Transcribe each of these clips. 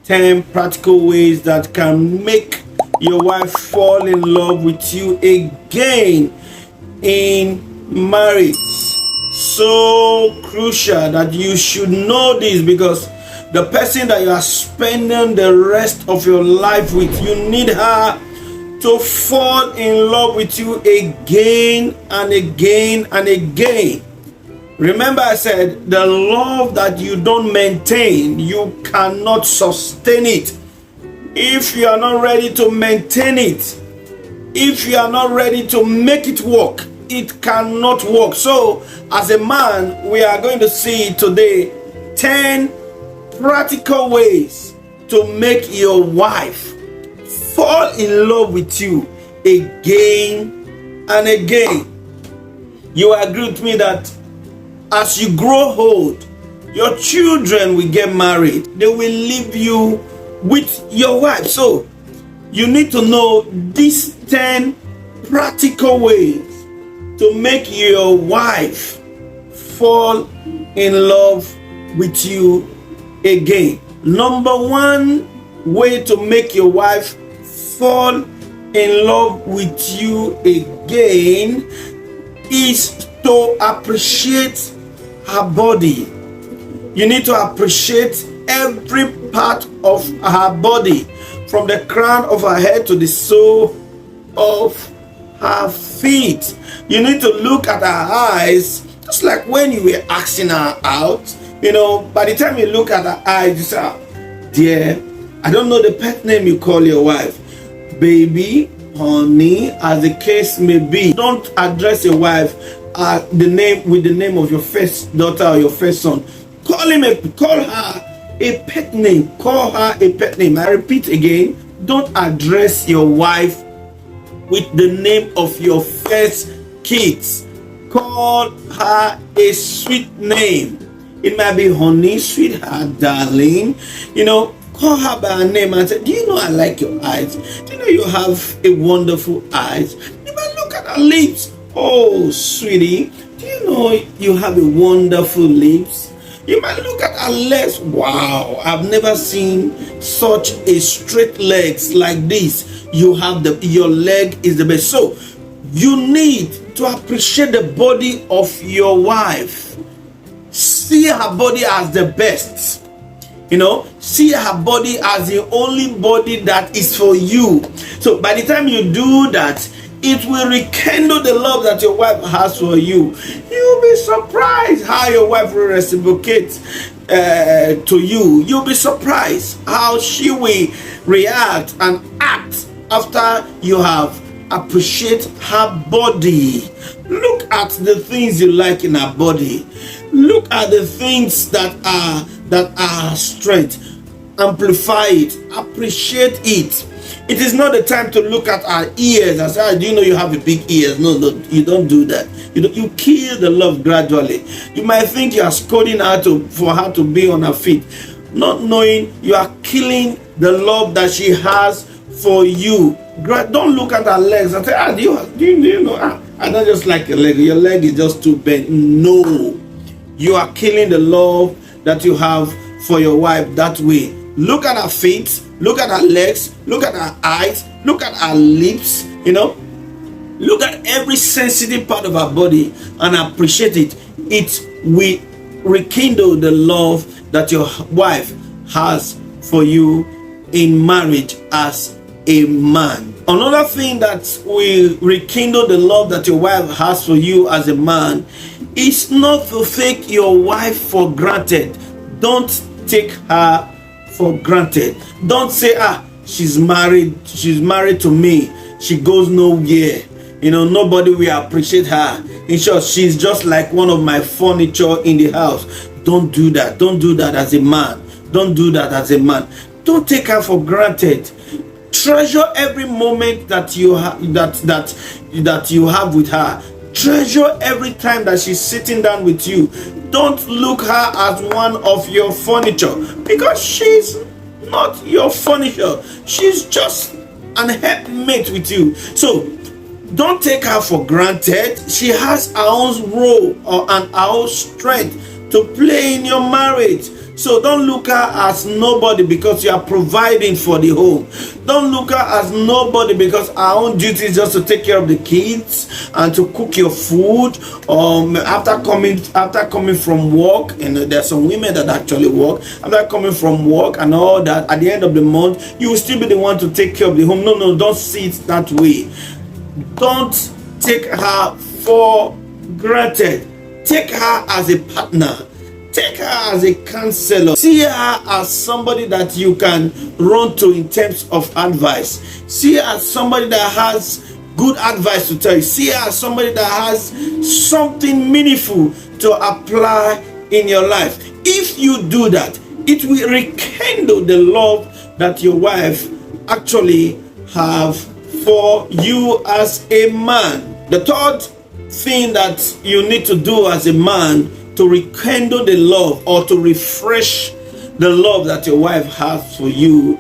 10 practical ways that can make your wife fall in love with you again in marriage. So crucial that you should know this, because the person that you are spending the rest of your life with, you need her to fall in love with you again and again and again. Remember, I said the love that you don't maintain, you cannot sustain it. If you are not ready to maintain it, if you are not ready to make it work, it cannot work. So as a man, we are going to see today 10 practical ways to make your wife fall in love with you again and again. You agree with me that as you grow old, your children will get married. They will leave you with your wife. So you need to know these 10 practical ways to make your wife fall in love with you again. Number one way to make your wife fall in love with you again is to appreciate her body. You need to appreciate every part of her body, from the crown of her head to the sole of her feet. You need to look at her eyes, just like when you were asking her out. By the time you look at her eyes, you say, dear, I don't know the pet name you call your wife, baby, honey, as the case may be. Don't address your wife with the name of your first daughter or your first son. Call her a pet name. Call her a pet name. I repeat again, don't address your wife with the name of your first kids. Call her a sweet name. It might be honey, sweetheart, darling. Call her by her name and say, do you know I like your eyes? Do you know you have a wonderful eyes? You might look at her lips. Oh, sweetie, do you know you have a wonderful lips? You might look at her legs. Wow, I've never seen such a straight legs like this. Your leg is the best. So you need to appreciate the body of your wife. See her body as the best. See her body as the only body that is for you. So by the time you do that, it will rekindle the love that your wife has for you. You'll be surprised how your wife will reciprocate to you. You'll be surprised how she will react and act after you have appreciate her body. Look at the things you like in her body. Look at the things that are strength. Amplify it. Appreciate it. It is not the time to look at her ears and say, do you know you have a big ears? No, you don't do that. You kill the love gradually. You might think you are scolding her for her to be on her feet, not knowing you are killing the love that she has for you. Don't look at her legs and say, do you know? I don't just like your leg. Your leg is just too bent. No, you are killing the love that you have for your wife that way. Look at her feet, look at her legs, look at her eyes, look at her lips, look at every sensitive part of her body and appreciate it. It will rekindle the love that your wife has for you in marriage as a man. Another thing that will rekindle the love that your wife has for you as a man is not to take your wife for granted. Don't take her for granted. Don't say, she's married to me, she goes nowhere, nobody will appreciate her. In short, she's just like one of my furniture in the house. Don't do that. Don't do that as a man. Don't do that as a man. Don't take her for granted. Treasure every moment that you that you have with her. Treasure every time that she's sitting down with you. Don't look her as one of your furniture, because she's not your furniture. She's just an helpmate with you. So don't take her for granted. She has her own role and her own strength to play in your marriage. So don't look at as nobody because you are providing for the home. Don't look at as nobody because our own duty is just to take care of the kids and to cook your food. After coming from work, there's some women that actually work. After coming from work and all that, at the end of the month, you will still be the one to take care of the home. No, don't see it that way. Don't take her for granted. Take her as a partner. Take her as a counselor. See her as somebody that you can run to in terms of advice. See her as somebody that has good advice to tell you. See her as somebody that has something meaningful to apply in your life. If you do that, it will rekindle the love that your wife actually have for you as a man. The third thing that you need to do as a man to rekindle the love or to refresh the love that your wife has for you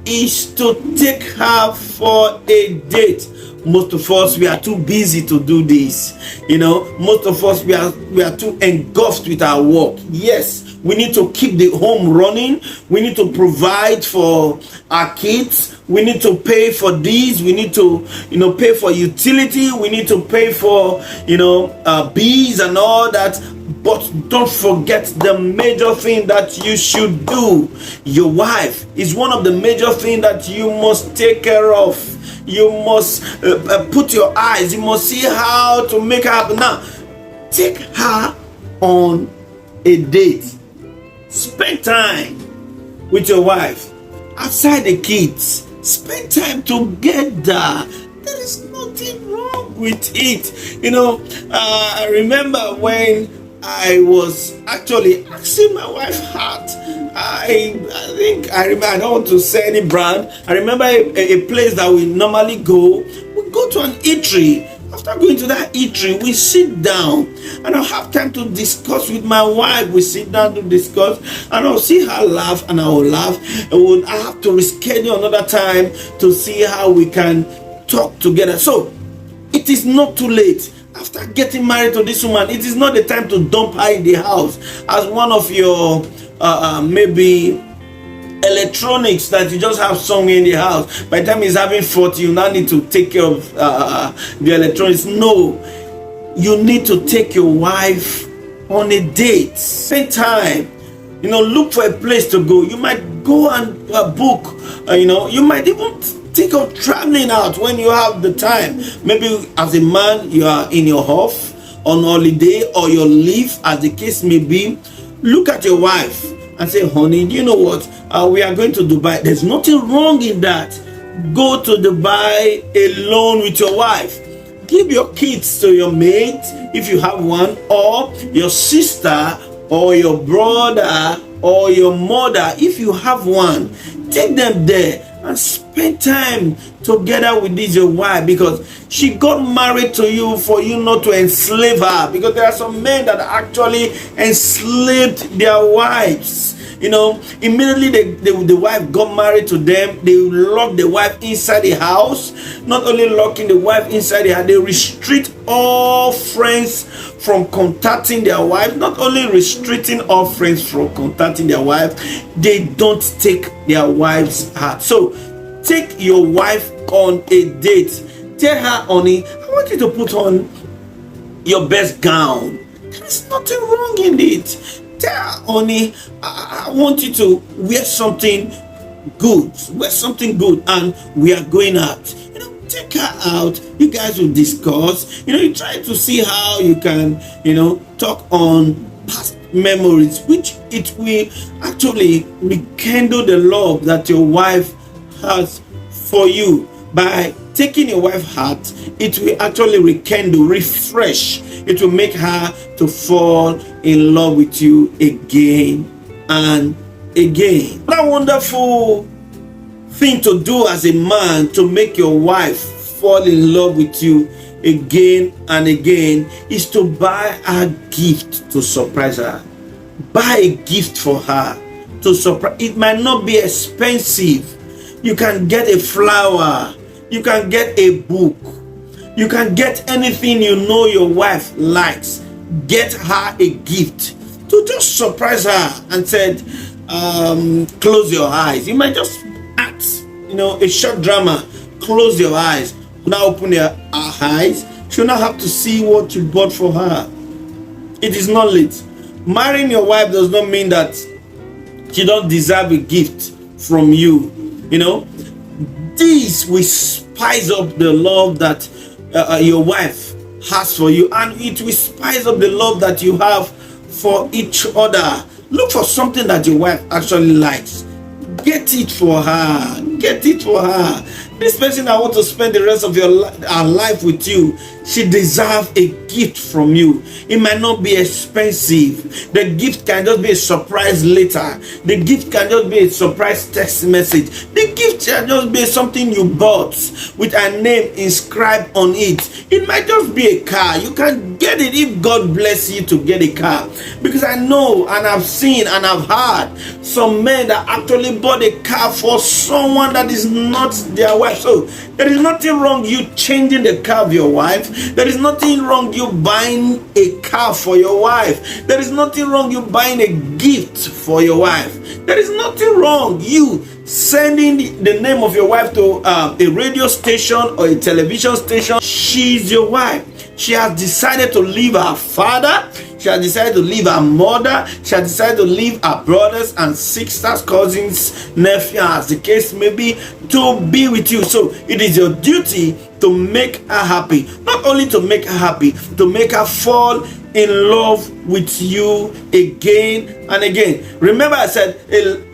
is to take her for a date. Most of us, we are too busy to do this. Most of us, we are too engulfed with our work. Yes, we need to keep the home running. We need to provide for our kids. We need to pay for these. We need to, pay for utility. We need to pay for, bills and all that. But don't forget the major thing that you should do. Your wife is one of the major things that you must take care of. You must put your eyes. You must see how to make her happen. Now, take her on a date. Spend time with your wife. Outside the kids, spend time together. There is nothing wrong with it. I remember when I was actually asking my wife out. I think I remember, I don't want to say any brand. I remember a place that we normally go. We go to an eatery. After going to that eatery, we sit down and I'll have time to discuss with my wife. We sit down to discuss and I'll see her laugh and I will laugh. And I have to reschedule another time to see how we can talk together. So it is not too late. After getting married to this woman, it is not the time to dump her in the house as one of your maybe electronics that you just have somewhere in the house. By the time he's having 40, you now need to take care of the electronics. No, you need to take your wife on a date. Spend time. Look for a place to go. You might go and book. You might even think of traveling out when you have the time. Maybe as a man, you are in your off on holiday or your leave, as the case may be. Look at your wife and say, honey, do you know what? We are going to Dubai. There's nothing wrong in that. Go to Dubai alone with your wife. Give your kids to your mate if you have one, or your sister or your brother or your mother if you have one. Take them there and spend time together with this your wife, because she got married to you for you not to enslave her. Because there are some men that actually enslaved their wives. Immediately the wife got married to them, they lock the wife inside the house. Not only locking the wife inside the house, they restrict all friends from contacting their wife. Not only restricting all friends from contacting their wife, they don't take their wife's heart. So take your wife on a date. Tell her, honey, I want you to put on your best gown. There's nothing wrong in it. Tell her, honey, I want you to wear something good. Wear something good, and we are going out. Take her out. You guys will discuss. You try to see how you can, talk on past memories, which it will actually rekindle the love that your wife has for you. By taking your wife's heart, it will actually rekindle, refresh. It will make her to fall in love with you again and again. What a wonderful thing to do as a man to make your wife fall in love with you again and again is to buy a gift to surprise her. Buy a gift for her to surprise. It might not be expensive. You can get a flower. You can get a book. You can get anything you know your wife likes. Get her a gift to just surprise her and said, close your eyes. You might just act, a short drama. Close your eyes. Now open your eyes. She'll not have to see what you bought for her. It is not late. Marrying your wife does not mean that she don't deserve a gift from you. This will spice up the love that your wife has for you, and it will spice up the love that you have for each other. Look for something that your wife actually likes. Get it for her. Get it for her. This person I want to spend the rest of our life with you, she deserves a gift from you. It might not be expensive. The gift can just be a surprise later. The gift can just be a surprise text message. The gift can just be something you bought with a name inscribed on it. It might just be a car. You can get it if God bless you to get a car. Because I know and I've seen and I've heard some men that actually bought a car for someone that is not their wife. So there is nothing wrong you changing the car of your wife. There is nothing wrong you buying a car for your wife. There is nothing wrong you buying a gift for your wife. There is nothing wrong you sending the name of your wife to a radio station or a television station. She's your wife. She has decided to leave her father. She has decided to leave her mother. She has decided to leave her brothers and sisters, cousins, nephews, as the case may be, to be with you. So it is your duty to make her happy. Not only to make her happy, to make her fall in love with you again and again. Remember I said,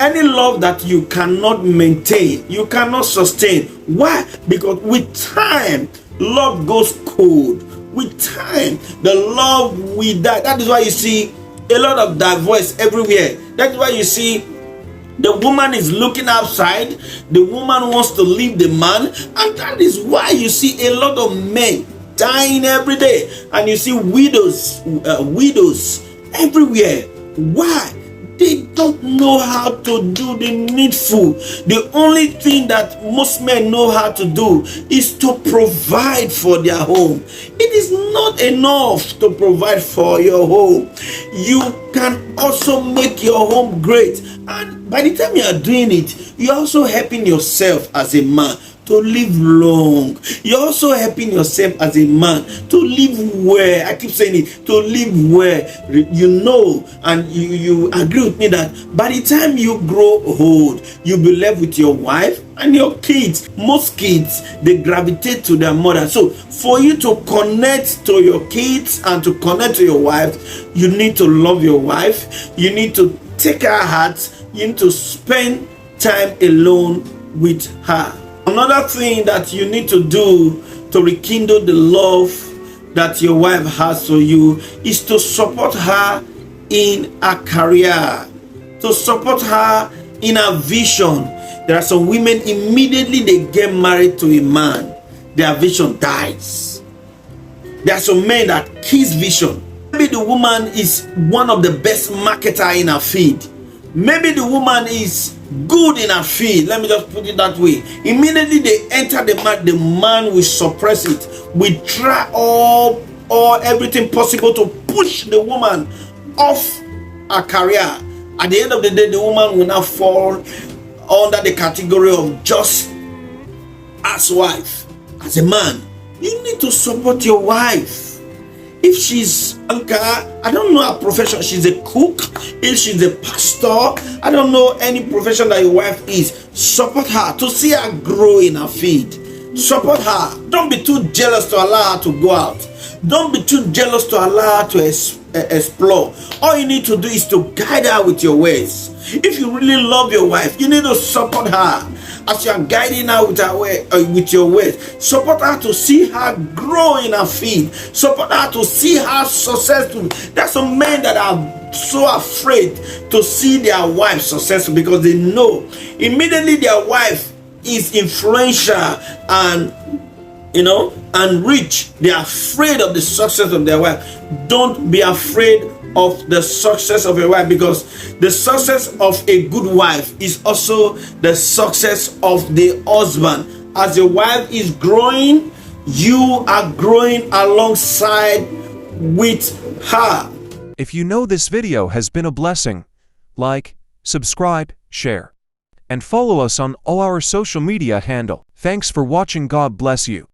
any love that you cannot maintain, you cannot sustain. Why? Because with time, love goes cold. With time, the love will die. That is why you see a lot of divorce everywhere. That's why you see the woman is looking outside, the woman wants to leave the man, and that is why you see a lot of men dying every day, and you see widows everywhere. Why? They don't know how to do the needful. The only thing that most men know how to do is to provide for their home. It is not enough to provide for your home. You can also make your home great. And by the time you are doing it, you're also helping yourself as a man to live long. You're also helping yourself as a man to live well. I keep saying it, to live well. And you agree with me that by the time you grow old, you'll be left with your wife and your kids. Most kids, they gravitate to their mother. So for you to connect to your kids and to connect to your wife, you need to love your wife. You need to take her heart. You need to spend time alone with her. Another thing that you need to do to rekindle the love that your wife has for you is to support her in her career, to support her in her vision. There are some women, immediately they get married to a man, their vision dies. There are some men that kiss vision. Maybe the woman is one of the best marketer in her field. Maybe the woman is good in her field. Let me just put it that way. Immediately they enter the man will suppress it. We try all everything possible to push the woman off her career. At the end of the day, the woman will now fall under the category of just as wife. As a man, you need to support your wife. If she's I don't know her profession, she's a cook, if she's a pastor, I don't know any profession that your wife is, support her to see her grow in her field. Support her. Don't be too jealous to allow her to go out. Don't be too jealous to allow her to explore. All you need to do is to guide her with your ways. If you really love your wife, you need to support her as you are guiding her with your ways. Support her to see her grow in her field. Support her to see her successful. There's some men that are so afraid to see their wife successful because they know immediately their wife is influential and rich. They are afraid of the success of their wife. Don't be afraid of the success of your wife, because the success of a good wife is also the success of the husband. As your wife is growing, you are growing alongside with her. if you know this video has been a blessing, like, subscribe, share, and follow us on all our social media handle. Thanks for watching. God bless you.